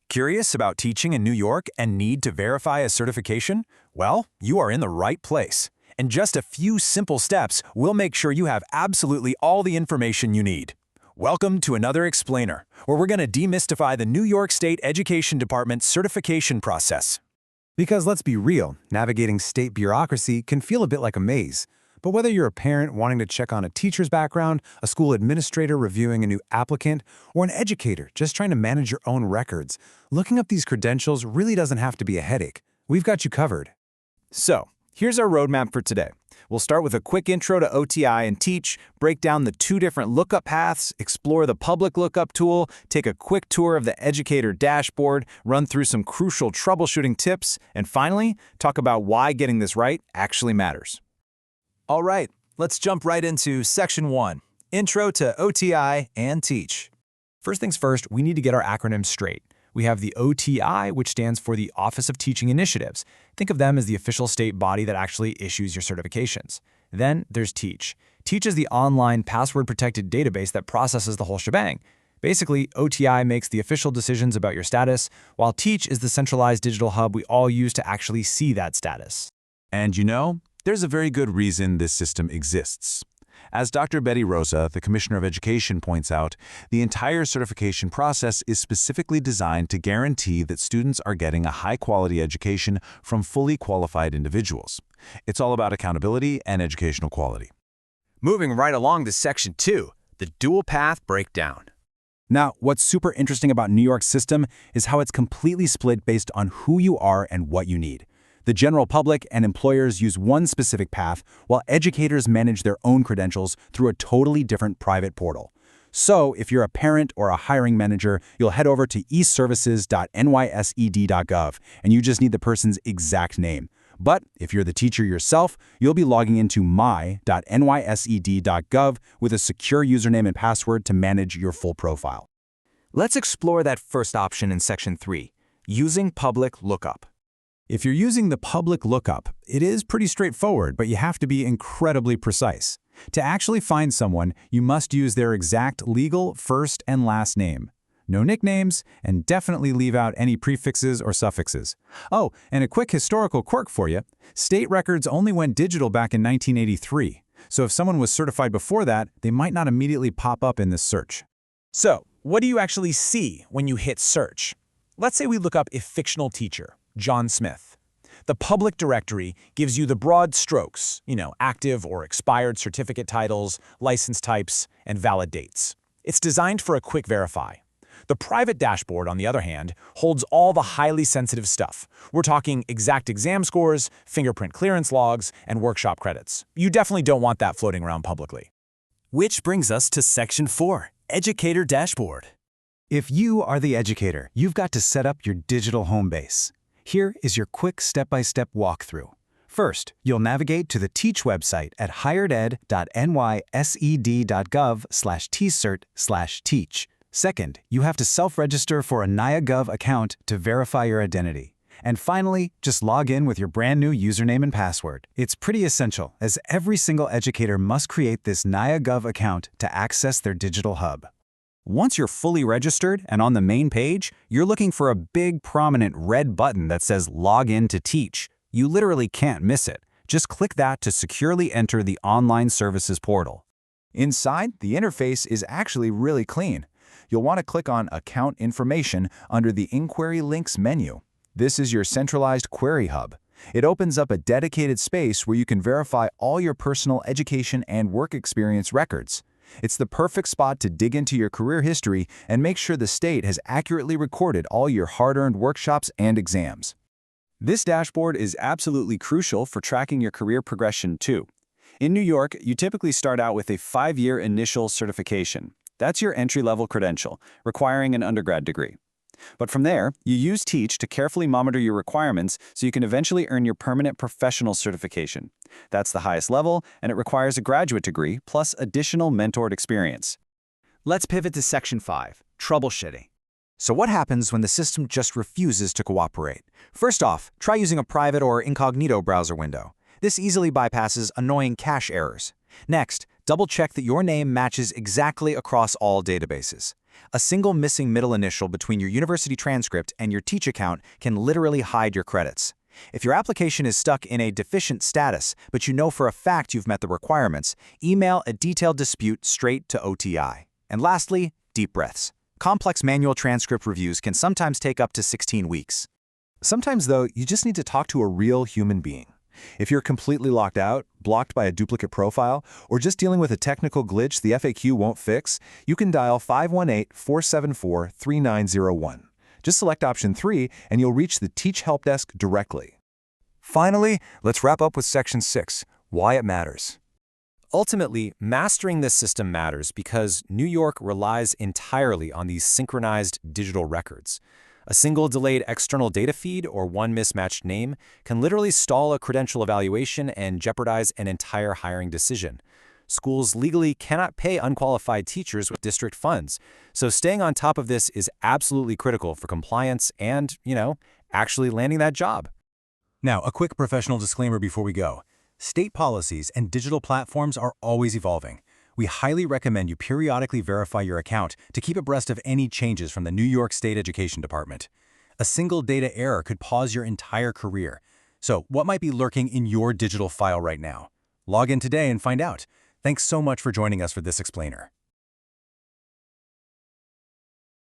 Curious about teaching in New York and need to verify a certification? Well, you are in the right place. In just a few simple steps, we'll make sure you have absolutely all the information you need. Welcome to another explainer, where we're going to demystify the New York State Education Department certification process. Because let's be real, navigating state bureaucracy can feel a bit like a maze. But whether you're a parent wanting to check on a teacher's background, a school administrator reviewing a new applicant, or an educator just trying to manage your own records, looking up these credentials really doesn't have to be a headache. We've got you covered. So, here's our roadmap for today. We'll start with a quick intro to OTI and Teach, break down the two different lookup paths, explore the public lookup tool, take a quick tour of the educator dashboard, run through some crucial troubleshooting tips, and finally, talk about why getting this right actually matters. All right, let's jump right into Section 1, Intro to OTI and Teach. First things first, we need to get our acronyms straight. We have the OTI, which stands for the Office of Teaching Initiatives. Think of them as the official state body that actually issues your certifications. Then there's Teach. Teach is the online password-protected database that processes the whole shebang. Basically, OTI makes the official decisions about your status, while Teach is the centralized digital hub we all use to actually see that status. And you know, there's a very good reason this system exists. As Dr. Betty Rosa, the Commissioner of Education, points out, the entire certification process is specifically designed to guarantee that students are getting a high-quality education from fully qualified individuals. It's all about accountability and educational quality. Moving right along to Section 2, the dual path breakdown. Now, what's super interesting about New York's system is how it's completely split based on who you are and what you need. The general public and employers use one specific path, while educators manage their own credentials through a totally different private portal. So, if you're a parent or a hiring manager, you'll head over to eservices.nysed.gov, and you just need the person's exact name. But if you're the teacher yourself, you'll be logging into my.nysed.gov with a secure username and password to manage your full profile. Let's explore that first option in Section 3, using public lookup. If you're using the public lookup, it is pretty straightforward, but you have to be incredibly precise. To actually find someone, you must use their exact legal first and last name. No nicknames, and definitely leave out any prefixes or suffixes. Oh, and a quick historical quirk for you. State records only went digital back in 1983, so if someone was certified before that, they might not immediately pop up in this search. So, what do you actually see when you hit search? Let's say we look up a fictional teacher, John Smith. The public directory gives you the broad strokes, active or expired certificate titles, license types, and valid dates. It's designed for a quick verify. The private dashboard, on the other hand, holds all the highly sensitive stuff. We're talking exact exam scores, fingerprint clearance logs, and workshop credits. You definitely don't want that floating around publicly. Which brings us to Section 4, Educator Dashboard. If you are the educator, you've got to set up your digital home base. Here is your quick step-by-step walkthrough. First, you'll navigate to the Teach website at highered.nysed.gov/tcert/teach. Second, you have to self-register for a NYA.gov account to verify your identity. And finally, just log in with your brand new username and password. It's pretty essential, as every single educator must create this NYA.gov account to access their digital hub. Once you're fully registered and on the main page, you're looking for a big, prominent red button that says Log in to Teach. You literally can't miss it. Just click that to securely enter the online services portal. Inside, the interface is actually really clean. You'll want to click on Account Information under the Inquiry Links menu. This is your centralized query hub. It opens up a dedicated space where you can verify all your personal education and work experience records. It's the perfect spot to dig into your career history and make sure the state has accurately recorded all your hard-earned workshops and exams. This dashboard is absolutely crucial for tracking your career progression too. In New York, you typically start out with a 5-year initial certification. That's your entry-level credential, requiring an undergrad degree. But from there, you use Teach to carefully monitor your requirements so you can eventually earn your permanent professional certification. That's the highest level, and it requires a graduate degree plus additional mentored experience. Let's pivot to Section 5, troubleshooting. So what happens when the system just refuses to cooperate? First off, try using a private or incognito browser window. This easily bypasses annoying cache errors. Next, double-check that your name matches exactly across all databases. A single missing middle initial between your university transcript and your Teach account can literally hide your credits. If your application is stuck in a deficient status, but you know for a fact you've met the requirements, email a detailed dispute straight to OTI. And lastly, deep breaths. Complex manual transcript reviews can sometimes take up to 16 weeks. Sometimes, though, you just need to talk to a real human being. If you're completely locked out, blocked by a duplicate profile, or just dealing with a technical glitch the FAQ won't fix, you can dial 518-474-3901. Just select option 3 and you'll reach the Teach Help Desk directly. Finally, let's wrap up with Section 6, why it matters. Ultimately, mastering this system matters because New York relies entirely on these synchronized digital records. A single delayed external data feed or one mismatched name can literally stall a credential evaluation and jeopardize an entire hiring decision. Schools legally cannot pay unqualified teachers with district funds, so staying on top of this is absolutely critical for compliance and, actually landing that job. Now, a quick professional disclaimer before we go. State policies and digital platforms are always evolving. We highly recommend you periodically verify your account to keep abreast of any changes from the New York State Education Department. A single data error could pause your entire career. So, what might be lurking in your digital file right now? Log in today and find out. Thanks so much for joining us for this explainer.